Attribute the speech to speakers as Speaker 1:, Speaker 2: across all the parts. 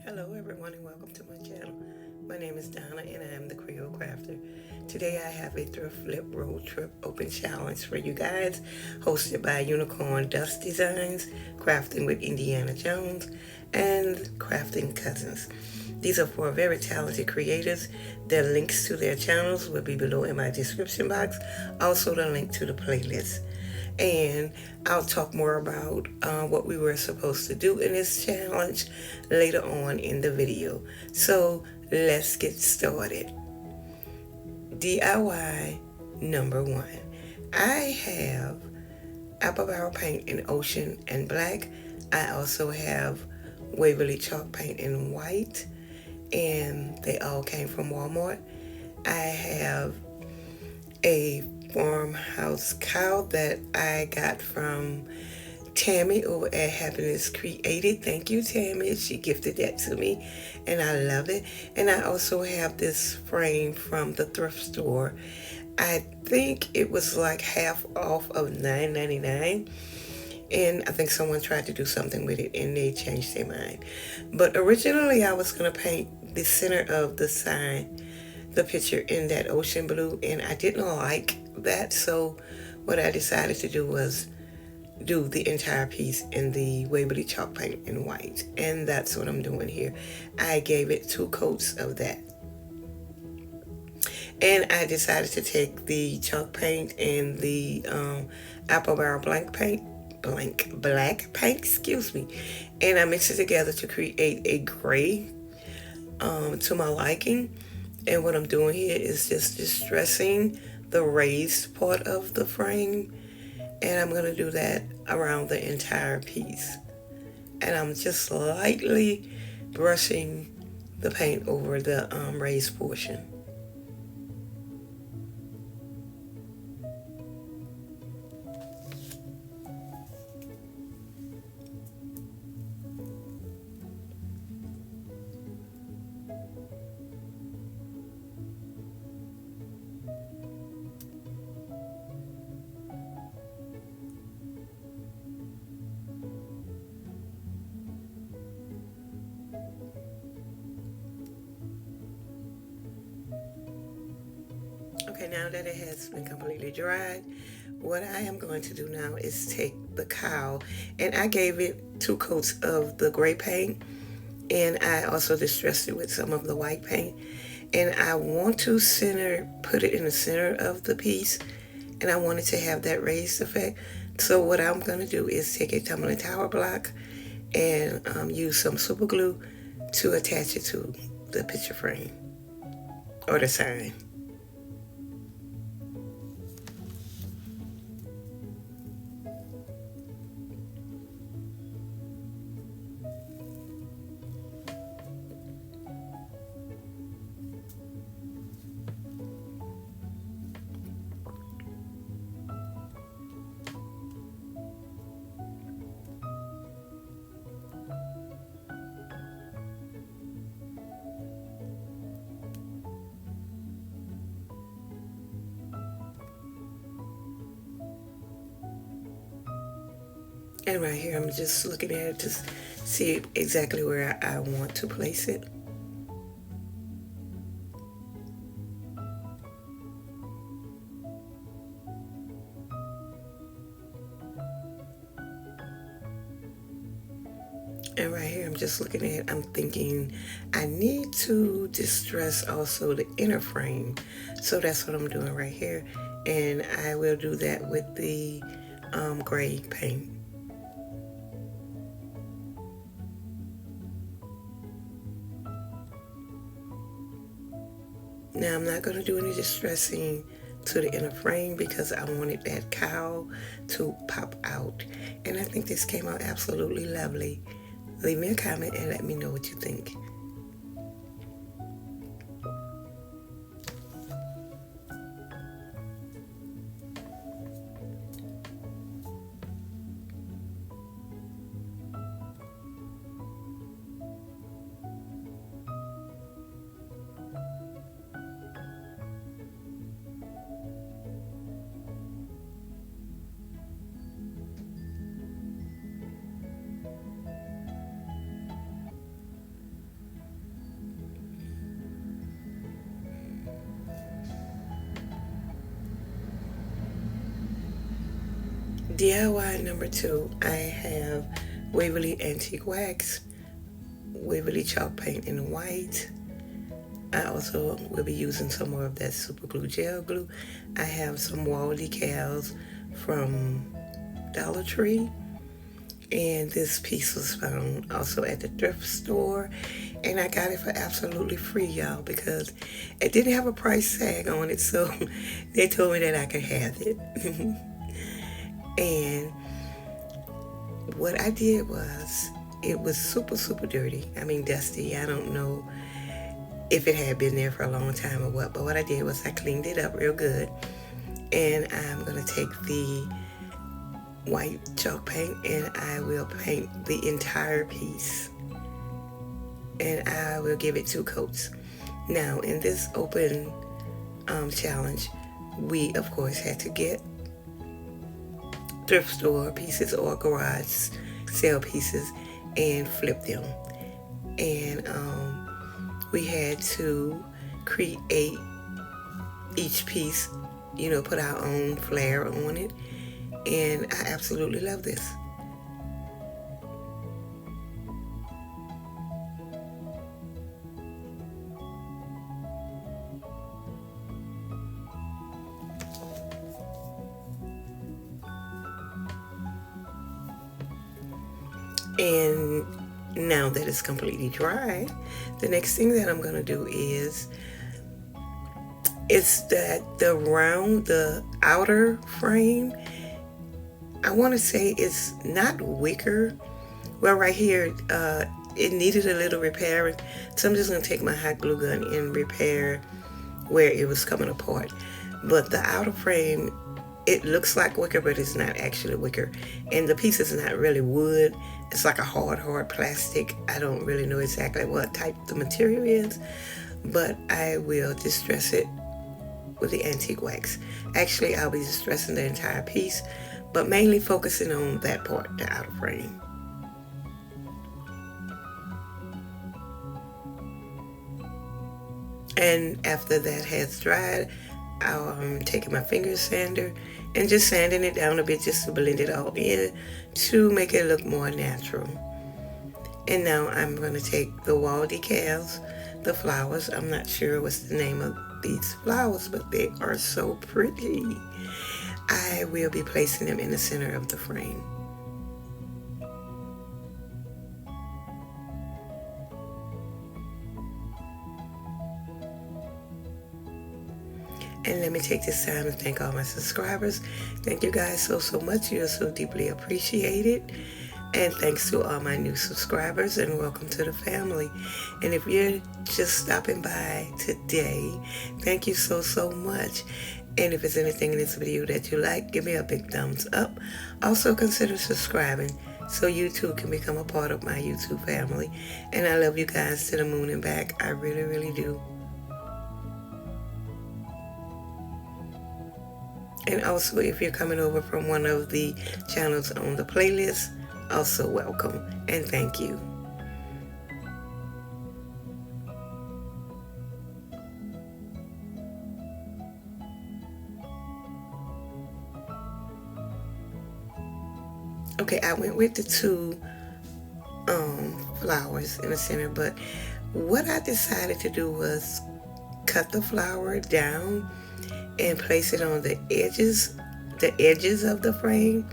Speaker 1: Hello everyone and welcome to my channel. My name is Donna and I am the Creole Crafter. Today I have a thrift flip road trip open challenge for you guys, hosted by Unicorn Dust Designs, Crafting with Indiana Jones, and Crafting Cousins. These are four very talented creators. Their links to their channels will be below in my description box, also the link to the playlist. And I'll talk more about what we were supposed to do in this challenge later on in the video. So let's get started. DIY number one. I have apple barrel paint in ocean and black. I also have Waverly chalk paint in white, and they all came from Walmart. I have a farmhouse cow that I got from Tammy over at Happiness Created. Thank you, Tammy. She gifted that to me, and I love it. And I also have this frame from the thrift store. I think it was like half off of $9.99. And I think someone tried to do something with it and they changed their mind. But originally I was going to paint the center of the sign, the picture, in that ocean blue, and I didn't like that. So what I decided to do was do the entire piece in the Waverly chalk paint in white. And that's what I'm doing here. I gave it 2 coats of that. And I decided to take the chalk paint and the apple barrel black paint, excuse me, and I mixed it together to create a gray to my liking. And what I'm doing here is just distressing the raised part of the frame, and I'm going to do that around the entire piece. And I'm just lightly brushing the paint over the raised portion. Okay, now that it has been completely dried, what I am going to do now is take the cow, and I gave it 2 coats of the gray paint, and I also distressed it with some of the white paint. And I want to put it in the center of the piece, and I want it to have that raised effect. So what I'm going to do is take a tumbling tower block and use some super glue to attach it to the picture frame or the sign. And right here, I'm just looking at it to see exactly where I want to place it. And right here, I'm just looking at it, I'm thinking I need to distress also the inner frame. So that's what I'm doing right here. And I will do that with the gray paint. Now I'm not going to do any distressing to the inner frame because I wanted that cow to pop out. And I think this came out absolutely lovely. Leave me a comment and let me know what you think. DIY number 2, I have Waverly Antique Wax, Waverly Chalk Paint in white. I also will be using some more of that super glue gel glue. I have some wall decals from Dollar Tree. And this piece was found also at the thrift store. And I got it for absolutely free, y'all, because it didn't have a price tag on it. So they told me that I could have it. And what I did was, it was super, super dirty. I mean, dusty. I don't know if it had been there for a long time or what. But what I did was I cleaned it up real good. And I'm going to take the white chalk paint and I will paint the entire piece. And I will give it 2 coats. Now, in this open challenge, we, of course, had to get thrift store pieces or garage sale pieces and flip them. And we had to create each piece, put our own flair on it. And I absolutely love this. And now that it's completely dry, the next thing that I'm going to do is, it's that the outer frame, I want to say it's not wicker. Well, right here, it needed a little repairing. So I'm just going to take my hot glue gun and repair where it was coming apart. But the outer frame, it looks like wicker, but it's not actually wicker. And the piece is not really wood. It's like a hard plastic. I don't really know exactly what type the material is, but I will distress it with the antique wax. Actually, I'll be distressing the entire piece, but mainly focusing on that part, the outer frame. And after that has dried, I'm taking my finger sander and just sanding it down a bit just to blend it all in to make it look more natural. And now I'm going to take the wall decals, the flowers. I'm not sure what's the name of these flowers, but they are so pretty. I will be placing them in the center of the frame. And let me take this time to thank all my subscribers. Thank you guys so much. You're so deeply appreciated. And thanks to all my new subscribers, and welcome to the family. And if you're just stopping by today, thank you so much. And if there's anything in this video that you like, give me a big thumbs up. Also consider subscribing so you too can become a part of my YouTube family. And I love you guys to the moon and back. I really do. And also, if you're coming over from one of the channels on the playlist, also welcome and thank you. Okay, I went with the 2 flowers in the center, but what I decided to do was cut the flower down and place it on the edges of the frame,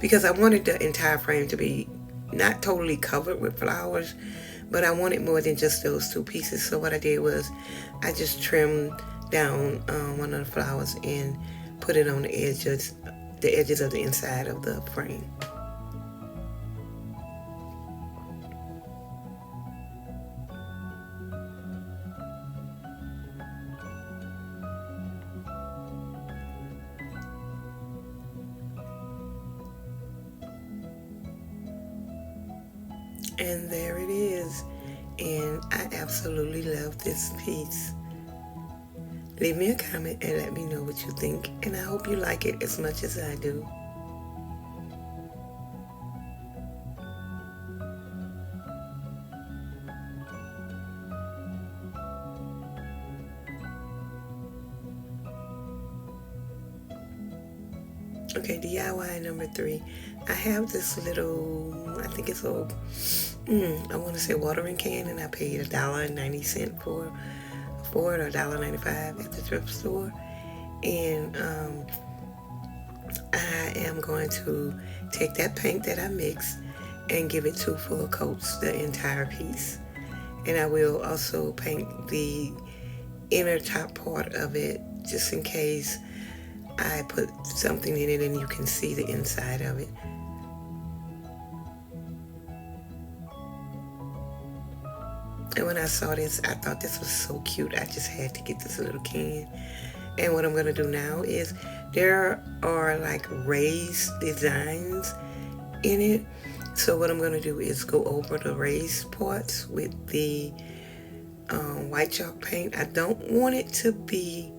Speaker 1: because I wanted the entire frame to be not totally covered with flowers, but I wanted more than just those 2 pieces. So what I did was I just trimmed down one of the flowers and put it on the edges of the inside of the frame. And there it is. And I absolutely love this piece. Leave me a comment and let me know what you think. And I hope you like it as much as I do. Okay, DIY number 3. I have this little, I think it's a, I want to say watering can, and I paid $1.90 for it, or $1.95 at the thrift store. And I am going to take that paint that I mixed and give it 2 full coats, the entire piece. And I will also paint the inner top part of it, just in case I put something in it and you can see the inside of it. And when I saw this, I thought this was so cute. I just had to get this little can. And what I'm going to do now is, there are like raised designs in it. So what I'm going to do is go over the raised parts with the white chalk paint. I don't want it to be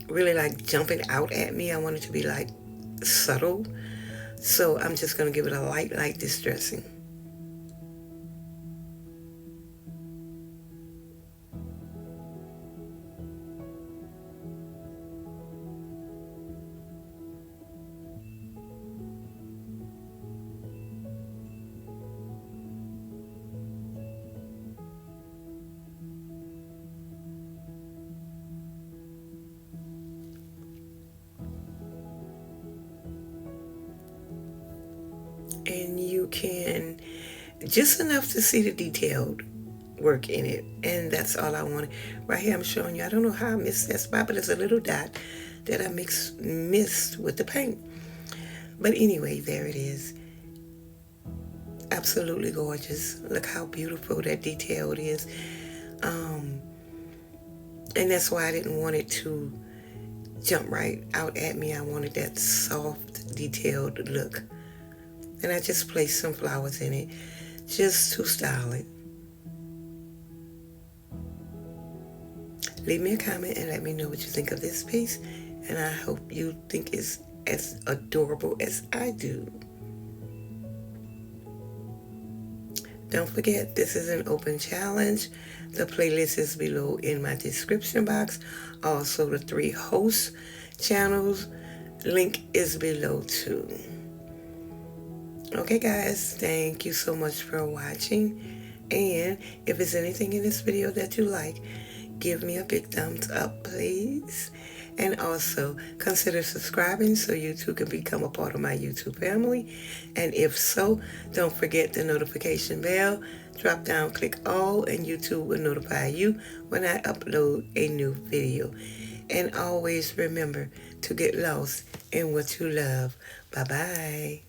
Speaker 1: really like jumping out at me. I want it to be like subtle. So I'm just going to give it a light distressing. And you can, just enough to see the detailed work in it. And that's all I wanted. Right here I'm showing you, I don't know how I missed that spot, but it's a little dot that I missed with the paint. But anyway, there it is. Absolutely gorgeous. Look how beautiful that detail is. And that's why I didn't want it to jump right out at me. I wanted that soft, detailed look. And I just placed some flowers in it, just to style it. Leave me a comment and let me know what you think of this piece. And I hope you think it's as adorable as I do. Don't forget, this is an open challenge. The playlist is below in my description box. Also, the 3 host channels link is below too. Okay guys, thank you so much for watching. And if there's anything in this video that you like, give me a big thumbs up, please. And also consider subscribing so you too can become a part of my YouTube family. And if so, don't forget the notification bell. Drop down, click all, and YouTube will notify you when I upload a new video. And always remember to get lost in what you love. Bye-bye.